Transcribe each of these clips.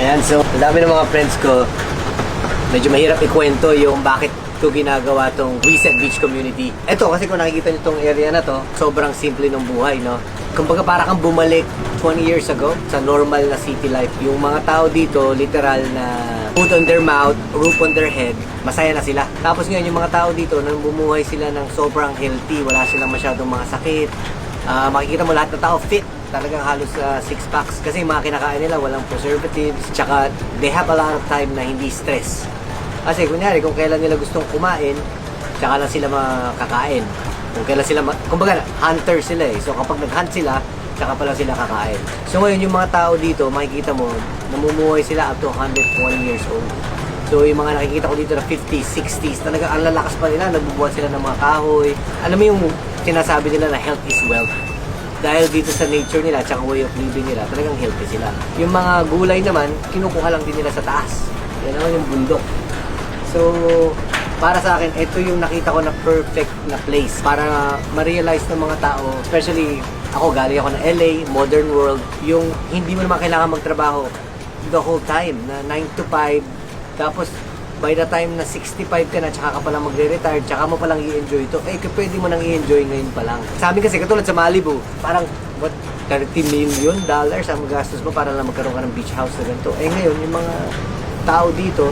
Ayan, so ang dami ng mga friends ko, medyo mahirap ikwento yung bakit ko ginagawa tong Reset Beach Community. Ito, kasi kung nakikita nyo tong area na to, sobrang simple ng buhay, no? Kumbaga para kang bumalik 20 years ago sa normal na city life. Yung mga tao dito, literal na food on their mouth, roof on their head, masaya na sila. Tapos ngayon, yung mga tao dito, nang bumuhay sila ng sobrang healthy, wala silang masyadong mga sakit. Makikita mo lahat ng tao fit. Talagang halos 6 packs kasi yung mga kinakain nila walang preservatives, tsaka they have a lot of time na hindi stress. Kasi kunyari kung kailan nila gustong kumain, tsaka lang sila makakain. Kung kailan sila, kumbaga hunter sila eh. So kapag nag-hunt sila, tsaka pala sila kakain. So ngayon yung mga tao dito, makikita mo, namumuhay sila up to 120 years old. So yung mga nakikita ko dito na 50s, 60s, talaga ang lalakas pa nila, nagbubuhat sila ng mga kahoy. Alam mo yung sinasabi nila na health is wealth. Dahil dito sa nature nila at way of living nila, talagang healthy sila. Yung mga gulay naman, kinukuha lang din nila sa taas. Yan naman yung bundok. So, para sa akin, ito yung nakita ko na perfect na place para ma-realize ng mga tao, especially ako, galing ako ng LA, modern world, yung hindi mo naman kailangan magtrabaho the whole time, na 9 to 5, tapos by the time na 65 ka na, tsaka ka palang magre-retire, tsaka mo palang i-enjoy ito, eh, pwede mo nang i-enjoy ngayon pa lang. Sa amin kasi, katulad sa Malibu, parang, what, $30 million ang magastos mo para lang magkaroon ka ng beach house na ganito. Eh, ngayon, yung mga tao dito,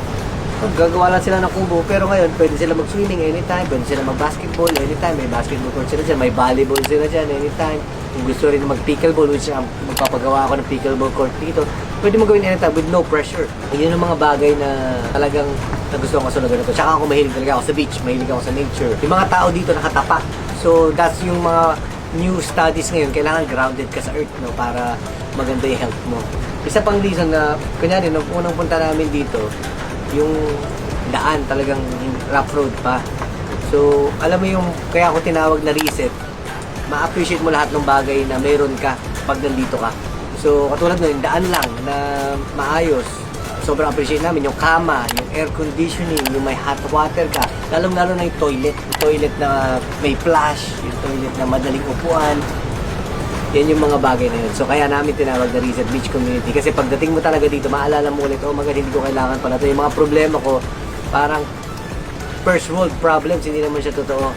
gagawa lang sila ng kubo, pero ngayon, pwede sila mag-swimming anytime, pwede sila mag-basketball anytime, may basketball court sila dyan, may volleyball sila dyan anytime. Kung gusto rin mag-pickleball, which magpapagawa ako ng pickleball court dito, pwede mo gawin anytime with no pressure. Yun yung mga bagay na talagang nagustuhan ko sa lugar na to. Tsaka ako mahilig talaga ako sa beach, mahilig ako sa nature. Yung mga tao dito nakatapak. So that's yung mga new studies ngayon. Kailangan grounded ka sa earth, no, para maganda yung health mo. Isa pang reason na, kunyari, nung unang punta namin dito, yung daan talagang rough road pa. So alam mo yung, kaya ako tinawag na reset, ma-appreciate mo lahat ng bagay na meron ka pag nandito ka. So, katulad nun, yung daan lang na maayos. Sobrang appreciate namin yung kama, yung air conditioning, yung may hot water ka. Lalong-lalo na yung toilet. Yung toilet na may flush, yung toilet na madaling upuan. Yan yung mga bagay na yun. So, kaya namin tinawag na Reset Beach Community. Kasi pagdating mo talaga dito, maalala mo ulit, oh maganda, hindi ko kailangan pala ito. Yung mga problema ko, parang first world problems, hindi naman siya totoo.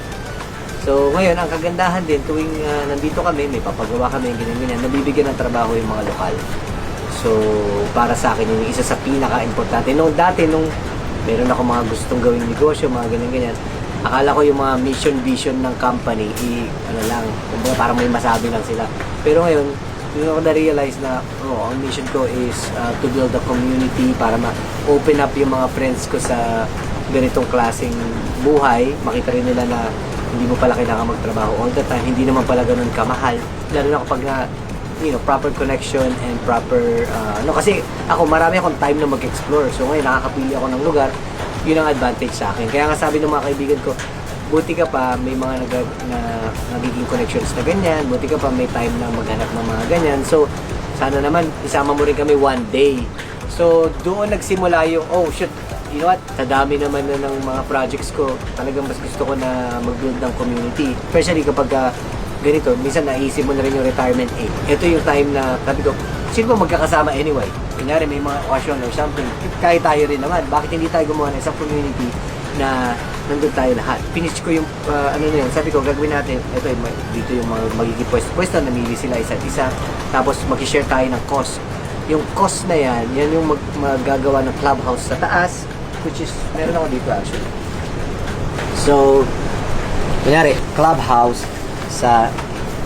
So, ngayon, ang kagandahan din, tuwing nandito kami, may papagawa kami, ganyan-ganyan, nabibigyan ng trabaho yung mga lokal. So, para sa akin, yung isa sa pinaka-importante. Nung dati, nung meron ako mga gustong gawing negosyo, mga ganyan-ganyan, akala ko yung mga mission, vision ng company, ano lang, kumbaga parang may masabi lang sila. Pero ngayon, yung ako na-realize na, ang mission ko is to build a community para ma-open up yung mga friends ko sa ganitong klaseng buhay. Makita rin nila na hindi mo pala kailangan magtrabaho all the time, hindi naman pala ganun kamahal, lalo na kapag na, proper connection and proper, kasi ako, marami akong time na mag-explore, so ngayon nakakapili ako ng lugar, yun ang advantage sa akin. Kaya nga sabi ng mga kaibigan ko, buti ka pa, may mga nagiging connections na ganyan, buti ka pa, may time na maghanap ng mga ganyan, so sana naman, isama mo rin kami one day. So, doon nagsimula yung, oh shit, you know what, sa dami naman na ng mga projects ko, talagang mas gusto ko na mag-build ng community. Especially kapag ganito, minsan naisip mo na rin yung retirement age. Ito yung time na, sabi ko, sino ba magkakasama anyway? Kunyari may mga occasion or something, kahit tayo rin naman, bakit hindi tayo gumawa ng isang community na nandun tayo lahat? Finish ko yung, sabi ko, gagawin natin, ito yung, dito yung mga magiging pwesto, namili sila isa't isa, tapos mag-share tayo ng cost. Yung cost na yan yung magagawa ng clubhouse sa taas, which is, meron ako dito actually. So, kunyari, clubhouse sa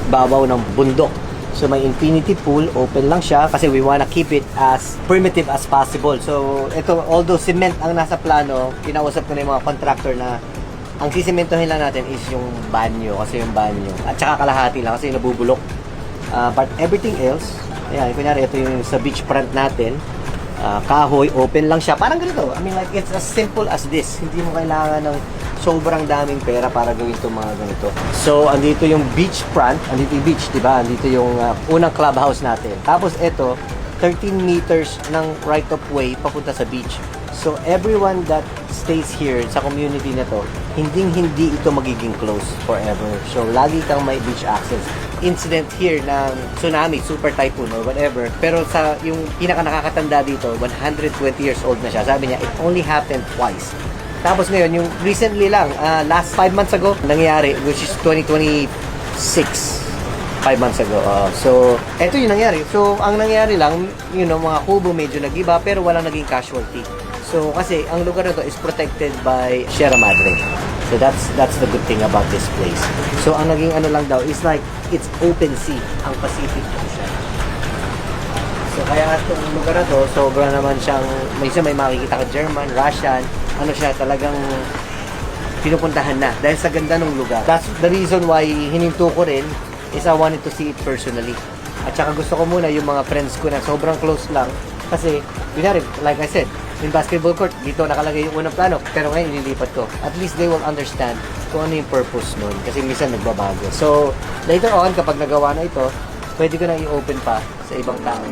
babaw ng bundok. So, may infinity pool, open lang siya kasi we wanna keep it as primitive as possible. So, ito, although cement ang nasa plano, kinausap ko na yung mga contractor na ang sisimentohin lang natin is yung banyo, kasi yung banyo. At saka kalahati lang kasi nabubulok. But everything else, ayan, kunyari, ito yung sa beach front natin, kahoy, open lang siya. Parang ganito. I mean, like, it's as simple as this. Hindi mo kailangan ng sobrang daming pera para gawin itong mga ganito. So, andito yung beach front. Andito yung beach, diba? Andito yung unang clubhouse natin. Tapos, ito, 13 meters ng right of way papunta sa beach. So everyone that stays here sa community na to, hindi ito magiging close forever. So lagi kang may beach access. Incident here ng tsunami, super typhoon or whatever. Pero sa yung pinaka nakakatanda dito, 120 years old na siya. Sabi niya, it only happened twice. Tapos ngayon, yung recently lang, last 5 months ago, nangyari, which is 2026. 5 months ago. So, eto yung nangyari. So, ang nangyari lang, mga kubo medyo nag-iba, pero walang naging casualty. So, kasi ang lugar na to is protected by Sierra Madre. So, that's the good thing about this place. So, ang naging lang daw is like, it's open sea, ang Pacific Ocean. So, kaya itong lugar na to, sobra naman siyang, may makikita ka German, Russian, siya talagang pinupuntahan na dahil sa ganda ng lugar. That's the reason why hininto ko rin is I wanted to see it personally. At saka gusto ko muna yung mga friends ko na sobrang close lang kasi, like I said, yung basketball court, dito nakalagay yung unang plano pero ngayon nililipat ko. At least they will understand kung ano yung purpose nun kasi minsan nagbabago. So, later on, kapag nagawa na ito, pwede ko na i-open pa sa ibang tao.